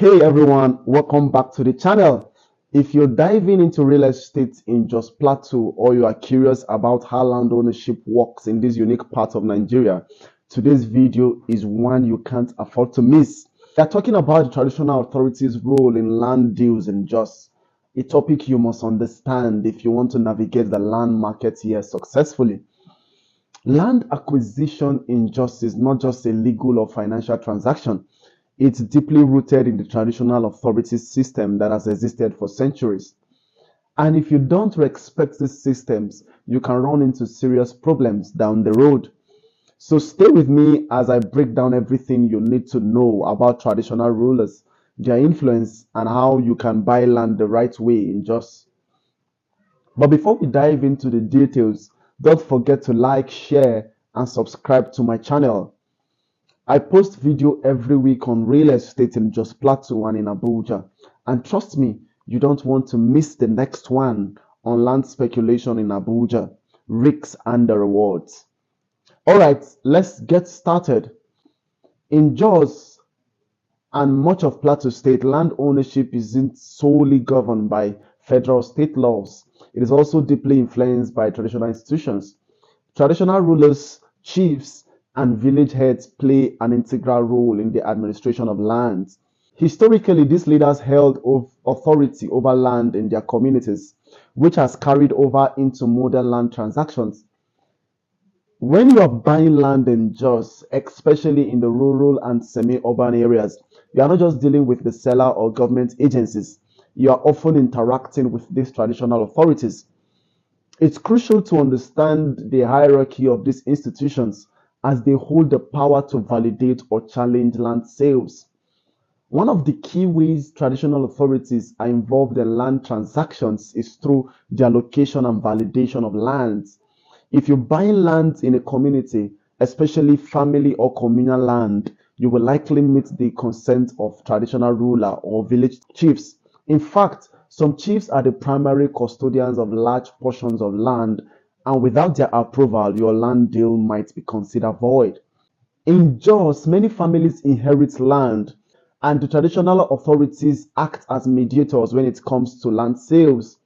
Hey everyone, welcome back to the channel. If you're diving into real estate in Jos Plateau or you are curious about how land ownership works in this unique part of Nigeria, today's video is one you can't afford to miss. We are talking about the traditional authorities' role in land deals in Jos, a topic you must understand if you want to navigate the land market here successfully. Land acquisition in Jos is not just a legal or financial transaction. It's deeply rooted in the traditional authorities system that has existed for centuries. And if you don't respect these systems, you can run into serious problems down the road. So stay with me as I break down everything you need to know about traditional rulers, their influence, and how you can buy land the right way in Jos. But before we dive into the details, don't forget to like, share, and subscribe to my channel. I post video every week on real estate in Jos Plateau and in Abuja. And trust me, you don't want to miss the next one on land speculation in Abuja, risks and the rewards. Alright, let's get started. In Jos and much of Plateau State, land ownership isn't solely governed by federal state laws. It is also deeply influenced by traditional institutions. Traditional rulers, chiefs, and village heads play an integral role in the administration of lands. Historically, these leaders held authority over land in their communities, which has carried over into modern land transactions. When you are buying land in Jos, especially in the rural and semi-urban areas, you are not just dealing with the seller or government agencies. You are often interacting with these traditional authorities. It's crucial to understand the hierarchy of these institutions as they hold the power to validate or challenge land sales. One of the key ways traditional authorities are involved in land transactions is through the allocation and validation of lands. If you buy land in a community, especially family or communal land, you will likely meet the consent of traditional ruler or village chiefs. In fact, some chiefs are the primary custodians of large portions of land, and without their approval, your land deal might be considered void. In Jos, many families inherit land, and the traditional authorities act as mediators when it comes to land sales.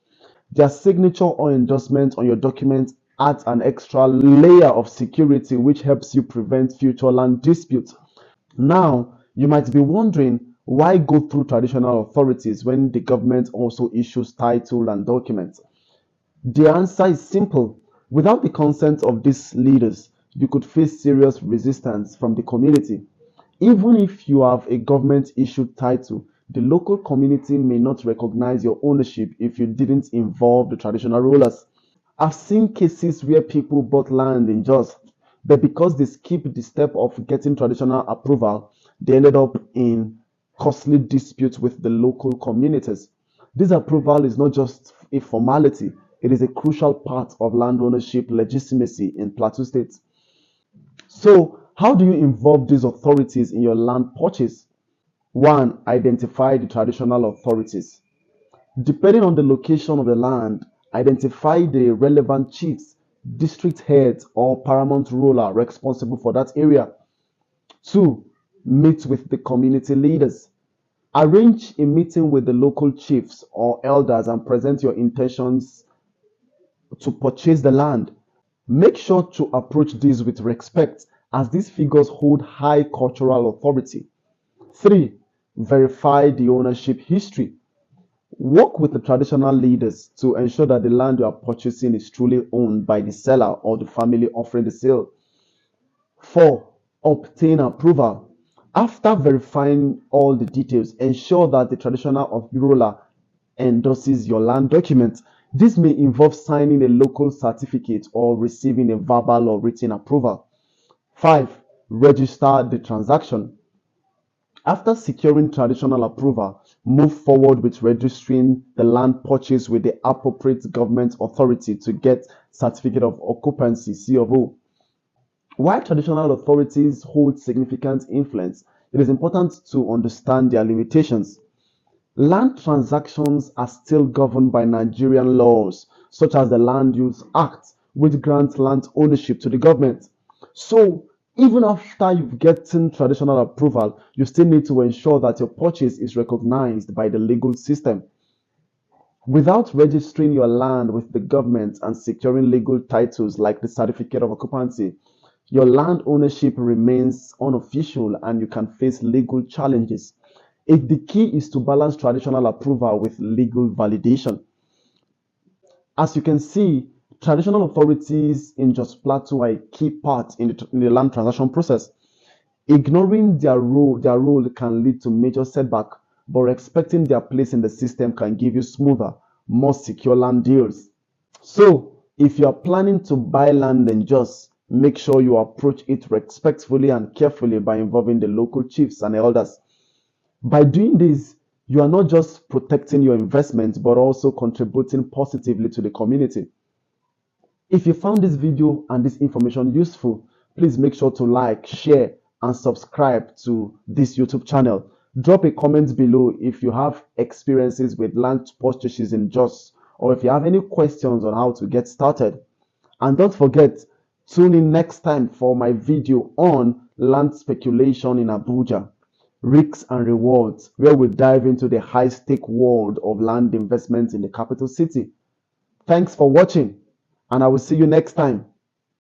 Their signature or endorsement on your document adds an extra layer of security which helps you prevent future land disputes. Now, you might be wondering why go through traditional authorities when the government also issues title and documents? The answer is simple. Without the consent of these leaders, you could face serious resistance from the community. Even if you have a government issued title, the local community may not recognize your ownership if you didn't involve the traditional rulers. I've seen cases where people bought land in Jos, but because they skipped the step of getting traditional approval, they ended up in costly disputes with the local communities. This approval is not just a formality, it is a crucial part of land ownership legitimacy in Plateau State. So, how do you involve these authorities in your land purchase? One, identify the traditional authorities. Depending on the location of the land, identify the relevant chiefs, district heads, or paramount ruler responsible for that area. Two, meet with the community leaders. Arrange a meeting with the local chiefs or elders and present your intentions to purchase the land. Make sure to approach these with respect as these figures hold high cultural authority. Three, verify the ownership history. Work with the traditional leaders to ensure that the land you are purchasing is truly owned by the seller or the family offering the sale. 4. Obtain approval. After verifying all the details, ensure that the traditional ruler endorses your land document. This may involve signing a local certificate or receiving a verbal or written approval. 5. Register the transaction. After securing traditional approval, move forward with registering the land purchase with the appropriate government authority to get certificate of occupancy (C of O). While traditional authorities hold significant influence, it is important to understand their limitations. Land transactions are still governed by Nigerian laws, such as the Land Use Act, which grants land ownership to the government. So, Even after you've gotten traditional approval, you still need to ensure that your purchase is recognized by the legal system. Without registering your land with the government and securing legal titles like the certificate of occupancy, your land ownership remains unofficial and you can face legal challenges. The key is to balance traditional approval with legal validation. As you can see, traditional authorities in Jos Plateau are a key part in the land transaction process. Ignoring their role can lead to major setback, but respecting their place in the system can give you smoother, more secure land deals. So, if you are planning to buy land in Jos, make sure you approach it respectfully and carefully by involving the local chiefs and elders. By doing this, you are not just protecting your investment but also contributing positively to the community. If you found this video and this information useful, please make sure to like, share, and subscribe to this YouTube channel. Drop a comment below if you have experiences with land purchases in Jos, or if you have any questions on how to get started. And don't forget, tune in next time for my video on land speculation in Abuja, risks and rewards, where we dive into the high-stake world of land investment in the capital city. Thanks for watching, and I will see you next time.